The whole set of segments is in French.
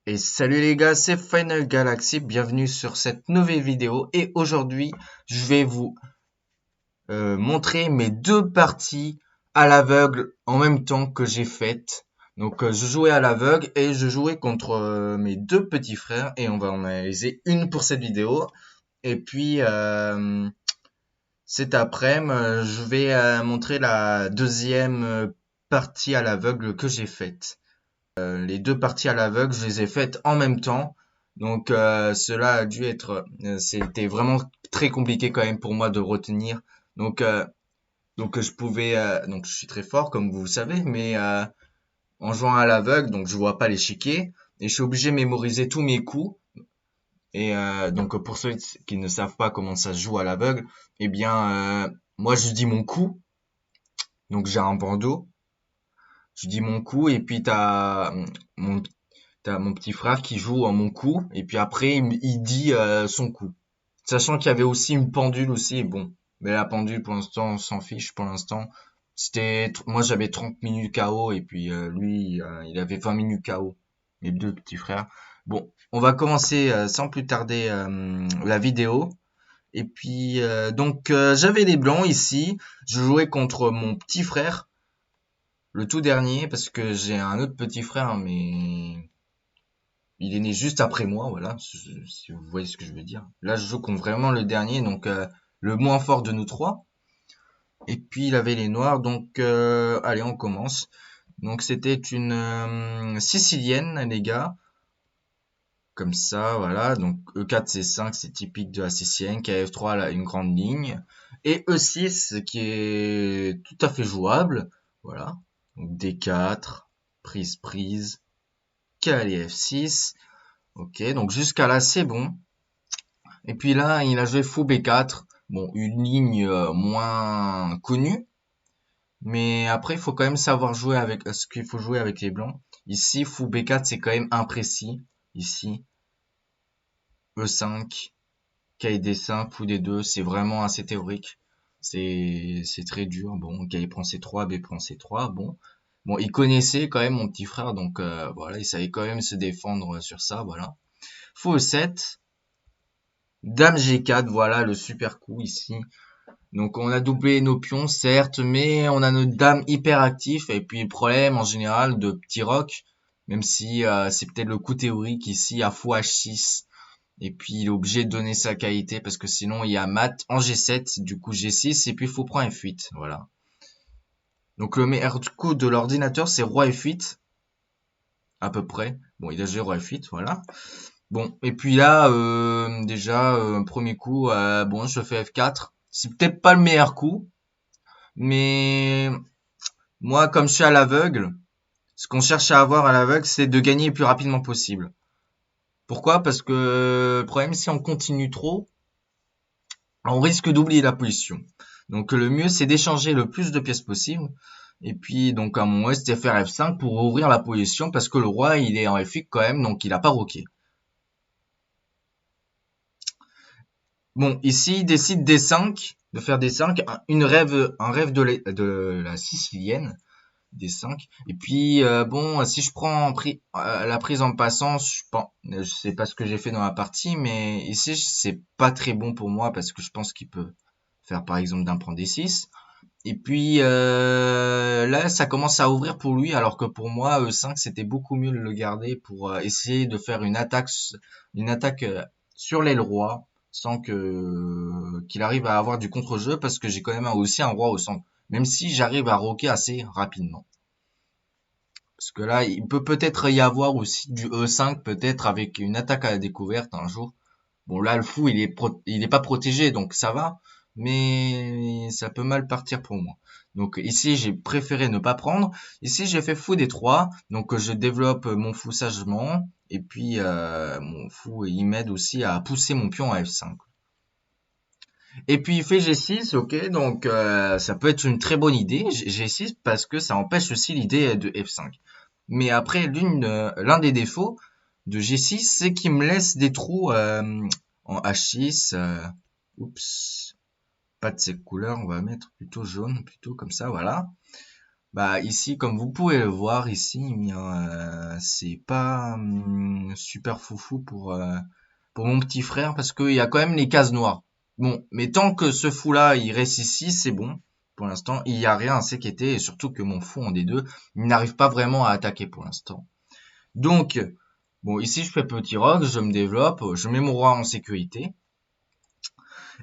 Et salut les gars, c'est Final Galaxy, bienvenue sur cette nouvelle vidéo et aujourd'hui je vais vous montrer mes deux parties à l'aveugle en même temps que j'ai faites. Donc je jouais à l'aveugle et je jouais contre mes deux petits frères et on va en analyser une pour cette vidéo. Et puis cet après-midi je vais montrer la deuxième partie à l'aveugle que j'ai faite. Les deux parties à l'aveugle, je les ai faites en même temps. Donc cela a dû être, c'était vraiment très compliqué quand même pour moi de retenir. Donc je pouvais, donc je suis très fort comme vous le savez, mais en jouant à l'aveugle, donc je vois pas l'échiquier et je suis obligé de mémoriser tous mes coups. Et donc pour ceux qui ne savent pas comment ça se joue à l'aveugle, eh bien moi je dis mon coup, donc j'ai un bandeau, je dis mon coup et puis mon T'as mon petit frère qui joue en mon coup, et puis après, il dit son coup. Sachant qu'il y avait aussi une pendule aussi, bon. Mais la pendule, pour l'instant, on s'en fiche, pour l'instant. Moi j'avais 30 minutes KO, et puis lui, il avait 20 minutes KO. Mes deux petits frères. Bon, on va commencer sans plus tarder la vidéo. Et puis, j'avais les blancs ici. Je jouais contre mon petit frère, le tout dernier, parce que j'ai un autre petit frère, mais il est né juste après moi, voilà, si vous voyez ce que je veux dire. Là, je joue contre vraiment le dernier, donc le moins fort de nous trois. Et puis, il avait les noirs, donc allez, on commence. Donc, c'était une sicilienne, les gars. Comme ça, voilà. Donc, E4, C5, c'est typique de la sicilienne. KF3, là, une grande ligne. Et E6, qui est tout à fait jouable. Voilà. Donc, D4, prise, prise. Cavalier F6. Ok, donc jusqu'à là, c'est bon. Et puis là, il a joué fou B4. Bon, une ligne moins connue. Mais après, il faut quand même savoir jouer avec ce qu'il faut jouer avec les blancs. Ici, fou B4, c'est quand même imprécis. Ici, E5, KD5, fou D2, c'est vraiment assez théorique. C'est très dur. Bon, KD prend C3, B prend C3. Bon, il connaissait quand même mon petit frère, donc voilà, il savait quand même se défendre sur ça, voilà. Fou E7. Dame G4, voilà le super coup ici. Donc on a doublé nos pions, certes, mais on a notre dame hyper actif. Et puis le problème en général de petit roc, même si c'est peut-être le coup théorique ici à fou H6. Et puis il est obligé de donner sa qualité parce que sinon il y a mat en G7, du coup G6 et puis il faut prendre F8, voilà. Donc le meilleur coup de l'ordinateur c'est roi F8, à peu près. Bon il a joué roi F8, voilà. Bon, et puis là, déjà, premier coup, bon, je fais F4. C'est peut-être pas le meilleur coup, mais moi, comme je suis à l'aveugle, ce qu'on cherche à avoir à l'aveugle, c'est de gagner le plus rapidement possible. Pourquoi? Parce que le problème, si on continue trop, on risque d'oublier la position. Donc le mieux, c'est d'échanger le plus de pièces possible. Et puis, donc à mon ouest, c'est faire F5 pour ouvrir la position, parce que le roi, il est en F8 quand même, donc il a pas roqué. Bon, ici, il décide D5, de faire D5, un rêve de la sicilienne, D5. Et puis, bon, si je prends la prise en passant, je sais pas ce que j'ai fait dans la partie, mais ici, c'est pas très bon pour moi parce que je pense qu'il peut faire, par exemple, d'un prend D6. Et puis, là, ça commence à ouvrir pour lui, alors que pour moi, E5, c'était beaucoup mieux de le garder pour essayer de faire une attaque sur l'aile roi, sans que qu'il arrive à avoir du contre-jeu, parce que j'ai quand même aussi un roi au centre, même si j'arrive à roquer assez rapidement. Parce que là, il peut peut-être y avoir aussi du E5, peut-être avec une attaque à la découverte un jour. Bon, là, le fou, il est pas protégé, donc ça va, mais ça peut mal partir pour moi. Donc ici, j'ai préféré ne pas prendre. Ici, j'ai fait fou D3, donc je développe mon fou sagement, et puis mon fou, il m'aide aussi à pousser mon pion à F5. Et puis il fait G6, ok, donc ça peut être une très bonne idée, G6, parce que ça empêche aussi l'idée de F5. Mais après, l'un des défauts de G6, c'est qu'il me laisse des trous en H6. Oups, pas de cette couleur, on va mettre plutôt jaune, plutôt comme ça, voilà. Bah ici, comme vous pouvez le voir ici, eh bien, c'est pas super foufou pour mon petit frère parce qu'il y a quand même les cases noires. Bon, mais tant que ce fou-là, il reste ici, c'est bon. Pour l'instant, il n'y a rien à s'inquiéter et surtout que mon fou en D2, il n'arrive pas vraiment à attaquer pour l'instant. Donc, bon, ici je fais petit rock, je me développe, je mets mon roi en sécurité.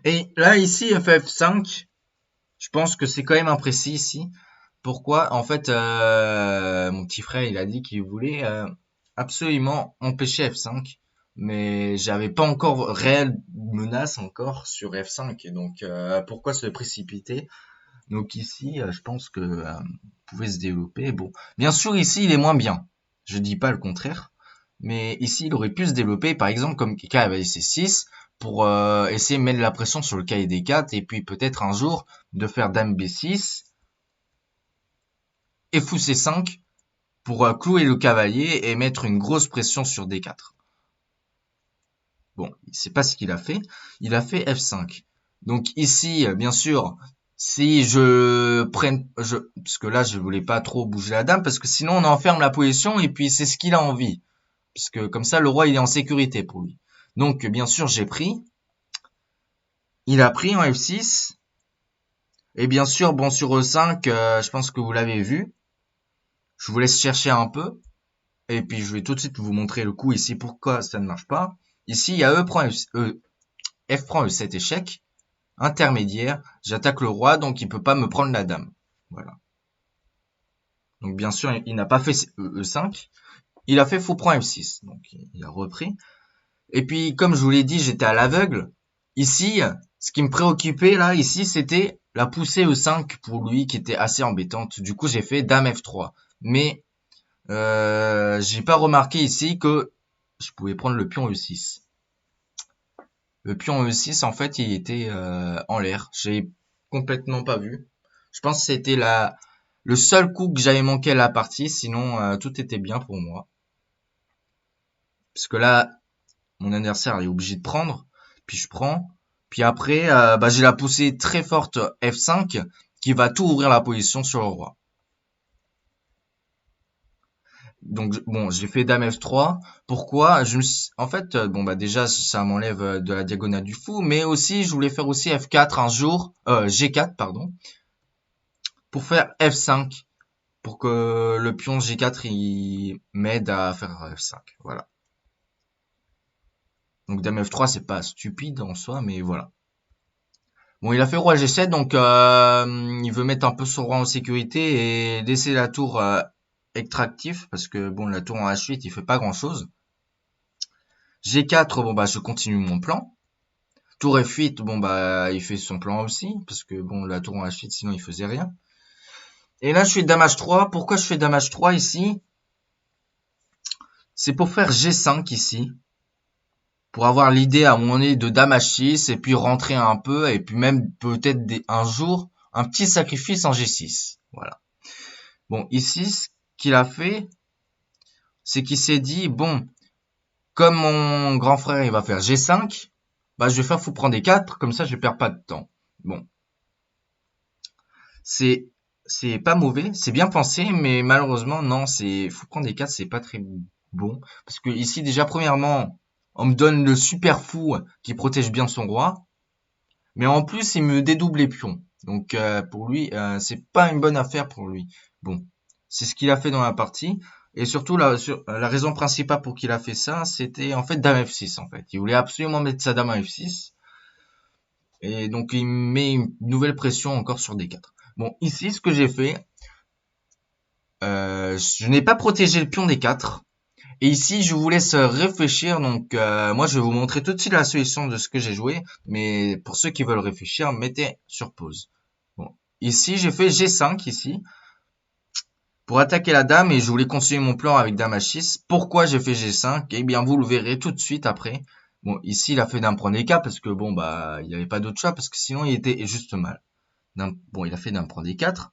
Et là, ici, FF5, je pense que c'est quand même imprécis ici. Pourquoi? En fait, mon petit frère, il a dit qu'il voulait absolument empêcher F5, mais j'avais pas encore réelle menace encore sur F5, et donc pourquoi se précipiter? Donc ici, je pense que pouvait se développer. Bon, bien sûr, ici, il est moins bien. Je dis pas le contraire, mais ici, il aurait pu se développer, par exemple, comme K avait C6 pour essayer de mettre la pression sur le cahier D4 et puis peut-être un jour de faire Dame B6 et fou C5 pour clouer le cavalier et mettre une grosse pression sur D4. Bon, c'est pas ce qu'il a fait. Il a fait F5. Donc ici, bien sûr, si je prenne, parce que là, je voulais pas trop bouger la dame, parce que sinon on enferme la position et puis c'est ce qu'il a envie. Parce que comme ça, le roi, il est en sécurité pour lui. Donc, bien sûr, j'ai pris. Il a pris en F6. Et bien sûr, bon, sur E5, je pense que vous l'avez vu. Je vous laisse chercher un peu. Et puis, je vais tout de suite vous montrer le coup ici, pourquoi ça ne marche pas. Ici, il y a F prend E7 échec. Intermédiaire. J'attaque le roi, donc il peut pas me prendre la dame. Voilà. Donc, bien sûr, il n'a pas fait E5. Il a fait fou prend F6. Donc, il a repris. Et puis, comme je vous l'ai dit, j'étais à l'aveugle. Ici, ce qui me préoccupait, là, ici, c'était la poussée E5 pour lui, qui était assez embêtante. Du coup, j'ai fait Dame F3. Mais, j'ai pas remarqué ici que je pouvais prendre le pion E6. Le pion E6, en fait, il était en l'air. J'ai complètement pas vu. Je pense que c'était le seul coup que j'avais manqué à la partie. Sinon, tout était bien pour moi. Parce que là, mon adversaire est obligé de prendre, puis je prends, puis après j'ai la poussée très forte F5 qui va tout ouvrir la position sur le roi. Donc bon, j'ai fait Dame F3. Pourquoi? En fait, déjà ça m'enlève de la diagonale du fou, mais aussi je voulais faire aussi F4 un jour, G4 pardon, pour faire F5, pour que le pion G4 il m'aide à faire F5. Voilà. Donc Dame F3 c'est pas stupide en soi, mais voilà. Bon, il a fait roi G7, donc il veut mettre un peu son roi en sécurité et laisser la tour extractif, parce que bon, la tour en H8, il fait pas grand-chose. G4, je continue mon plan. Tour F8, il fait son plan aussi, parce que bon, la tour en H8, sinon il faisait rien. Et là, je fais Dame H3. Pourquoi je fais Dame H3 ici? C'est pour faire G5 ici, pour avoir l'idée à mon nez de Dame H6 et puis rentrer un peu et puis même peut-être un jour un petit sacrifice en G6. Voilà. Bon, ici, ce qu'il a fait, c'est qu'il s'est dit, bon, comme mon grand frère, il va faire G5, je vais faire fou prendre D4, comme ça, je perds pas de temps. Bon. C'est pas mauvais, c'est bien pensé, mais malheureusement, non, fou prendre D4, c'est pas très bon. Parce que ici, déjà, premièrement, on me donne le super fou qui protège bien son roi. Mais en plus, il me dédouble les pions. Donc, pour lui, c'est pas une bonne affaire pour lui. Bon. C'est ce qu'il a fait dans la partie. Et surtout, la raison principale pour qu'il a fait ça, c'était en fait Dame F6 en fait. Il voulait absolument mettre sa Dame à F6. Et donc il met une nouvelle pression encore sur D4. Bon, ici, ce que j'ai fait, je n'ai pas protégé le pion D4. Et ici, je vous laisse réfléchir. Donc, moi, je vais vous montrer tout de suite la solution de ce que j'ai joué. Mais pour ceux qui veulent réfléchir, mettez sur pause. Bon, ici, j'ai fait G5 ici. Pour attaquer la dame, et je voulais continuer mon plan avec dame h6. Pourquoi j'ai fait G5? Eh bien, vous le verrez tout de suite après. Bon, ici, il a fait dame prendre D4 parce que bon, il n'y avait pas d'autre choix parce que sinon, il était juste mal. Bon, il a fait dame prendre D4.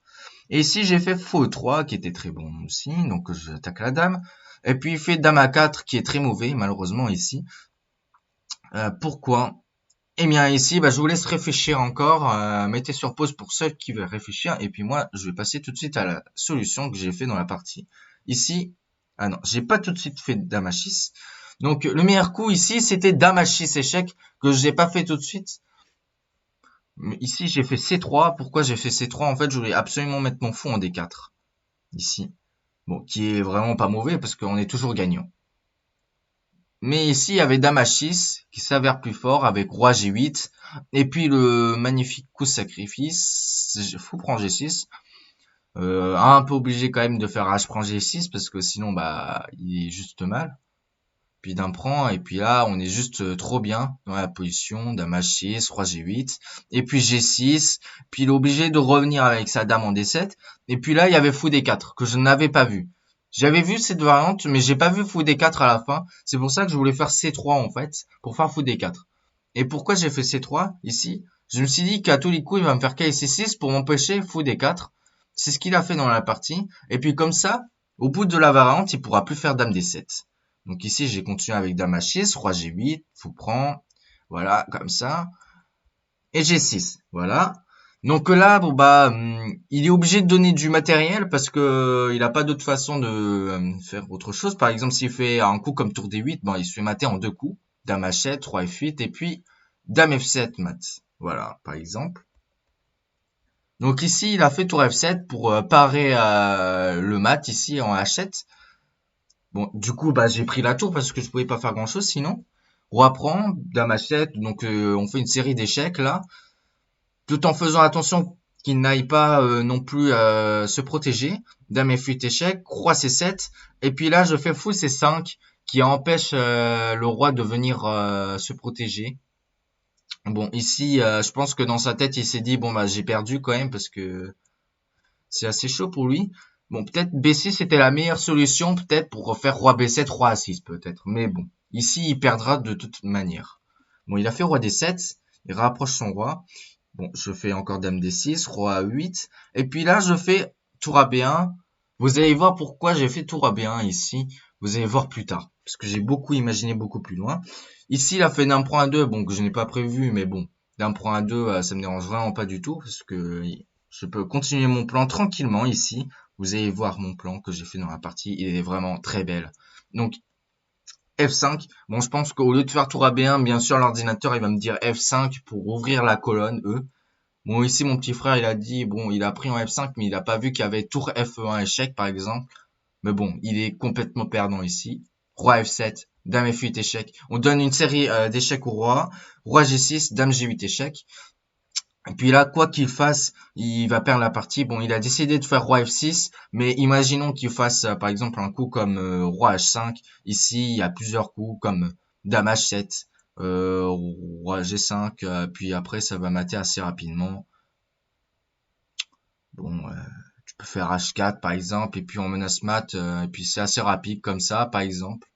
Et ici, j'ai fait faux 3 qui était très bon aussi. Donc, j'attaque la dame. Et puis, il fait dame A4 qui est très mauvais, malheureusement, ici. Pourquoi? Eh bien ici, bah, je vous laisse réfléchir encore. Mettez sur pause pour ceux qui veulent réfléchir. Et puis moi, je vais passer tout de suite à la solution que j'ai fait dans la partie. Ici, ah non, j'ai pas tout de suite fait dame h6. Donc le meilleur coup ici, c'était dame h6 échec que je n'ai pas fait tout de suite. Mais ici, j'ai fait c3. Pourquoi j'ai fait c3? En fait, je voulais absolument mettre mon fou en d4. Ici. Bon, qui est vraiment pas mauvais parce qu'on est toujours gagnant. Mais ici, il y avait dame h6 qui s'avère plus fort avec roi g8. Et puis le magnifique coup de sacrifice, fou prend g6. Un peu obligé quand même de faire h prend g6 parce que sinon, bah, il est juste mal. Puis dame prend, et puis là, on est juste trop bien dans la position. Dame h6, roi g8. Et puis g6. Puis il est obligé de revenir avec sa dame en d7. Et puis là, il y avait fou d4 que je n'avais pas vu. J'avais vu cette variante, mais j'ai pas vu fou d4 à la fin. C'est pour ça que je voulais faire c3 en fait, pour faire fou d4. Et pourquoi j'ai fait c3 ici? Je me suis dit qu'à tous les coups, il va me faire k c6 pour m'empêcher fou d4. C'est ce qu'il a fait dans la partie. Et puis comme ça, au bout de la variante, il pourra plus faire dame d7. Donc ici, j'ai continué avec dame h6, roi g8, fou prend. Voilà, comme ça. Et g6, voilà. Donc là, bon bah, il est obligé de donner du matériel parce que il a pas d'autre façon de faire autre chose. Par exemple, s'il fait un coup comme tour d8, bon, il se fait mater en deux coups. Dame h7, roi f8 et puis dame f7 mat. Voilà, par exemple. Donc ici, il a fait tour f7 pour parer le mat ici en h7. Bon, du coup, bah j'ai pris la tour parce que je pouvais pas faire grand chose sinon. Roi prend, dame h7, donc on fait une série d'échecs là, tout en faisant attention qu'il n'aille pas non plus se protéger. Dame f8 échec, roi c7, et puis là je fais fou c5 qui empêche le roi de venir se protéger. Bon, ici, je pense que dans sa tête, il s'est dit, bon, bah, j'ai perdu quand même parce que c'est assez chaud pour lui. Bon, peut-être B6 était la meilleure solution, peut-être pour refaire roi B7, roi A6, peut-être. Mais bon, ici, il perdra de toute manière. Bon, il a fait roi D7, il rapproche son roi. Bon, je fais encore dame D6, roi A8. Et puis là, je fais tour à B1. Vous allez voir pourquoi j'ai fait tour à B1 ici. Vous allez voir plus tard. Parce que j'ai beaucoup imaginé beaucoup plus loin. Ici, il a fait dame prend A2. Bon, que je n'ai pas prévu, mais bon. Dame prend A2, ça me dérange vraiment pas du tout. Parce que je peux continuer mon plan tranquillement ici. Vous allez voir mon plan que j'ai fait dans la partie. Il est vraiment très belle. Donc, F5. Bon, je pense qu'au lieu de faire tour à B1, bien sûr, l'ordinateur, il va me dire F5 pour ouvrir la colonne, Bon, ici, mon petit frère, il a dit, bon, il a pris en F5, mais il a pas vu qu'il y avait tour F1 échec, par exemple. Mais bon, il est complètement perdant ici. Roi F7, dame F8 échec. On donne une série d'échecs au roi. Roi G6, dame G8 échec. Et puis là, quoi qu'il fasse, il va perdre la partie. Bon, il a décidé de faire roi F6, mais imaginons qu'il fasse, par exemple, un coup comme roi H5. Ici, il y a plusieurs coups comme dame H7, roi G5, puis après, ça va mater assez rapidement. Bon, tu peux faire H4 par exemple, et puis on menace mat, et puis c'est assez rapide comme ça, par exemple.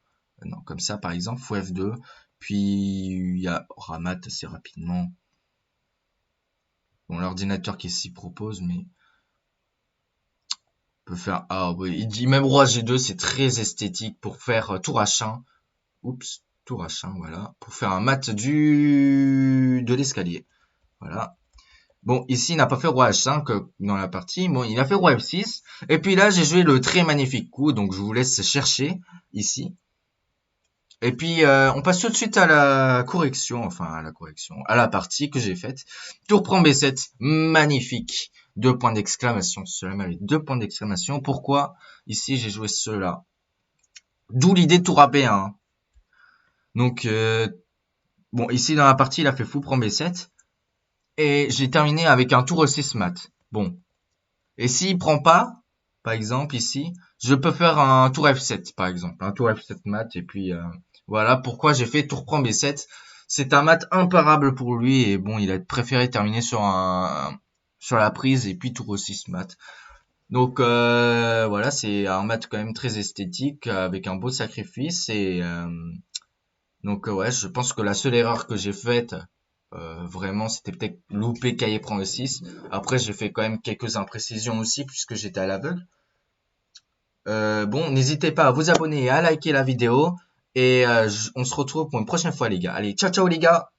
Non, comme ça, par exemple, fou F2, puis il y a mat assez rapidement. Bon, l'ordinateur qui s'y propose, mais peut faire. Ah oui, il dit même roi G2, c'est très esthétique pour faire tour H1. Oups, tour H1, voilà, pour faire un mat de l'escalier. Voilà. Bon, ici, il n'a pas fait roi H5 dans la partie. Bon, il a fait roi F6. Et puis là, j'ai joué le très magnifique coup. Donc, je vous laisse chercher ici. Et puis, on passe tout de suite à la correction. Enfin, à la correction. À la partie que j'ai faite. Tour prend B7. Magnifique. 2 points d'exclamation. Cela mérite 2 points d'exclamation. Pourquoi ici, j'ai joué cela? D'où l'idée de tour à B1. Donc, bon, ici, dans la partie, il a fait fou prend B7. Et j'ai terminé avec un tour E6 mat. Bon. Et s'il prend pas, par exemple ici, je peux faire un tour F7 par exemple, un tour F7 mat et puis voilà pourquoi j'ai fait tour prend B7. C'est un mat imparable pour lui et bon, il a préféré terminer sur la prise et puis tour E6 mat. Donc voilà, c'est un mat quand même très esthétique avec un beau sacrifice et donc ouais, je pense que la seule erreur que j'ai faite vraiment, c'était peut-être loupé cahier prend E6. Après, j'ai fait quand même quelques imprécisions aussi puisque j'étais à l'aveugle. Bon, n'hésitez pas à vous abonner et à liker la vidéo. Et on se retrouve pour une prochaine fois, les gars. Allez, ciao, ciao, les gars!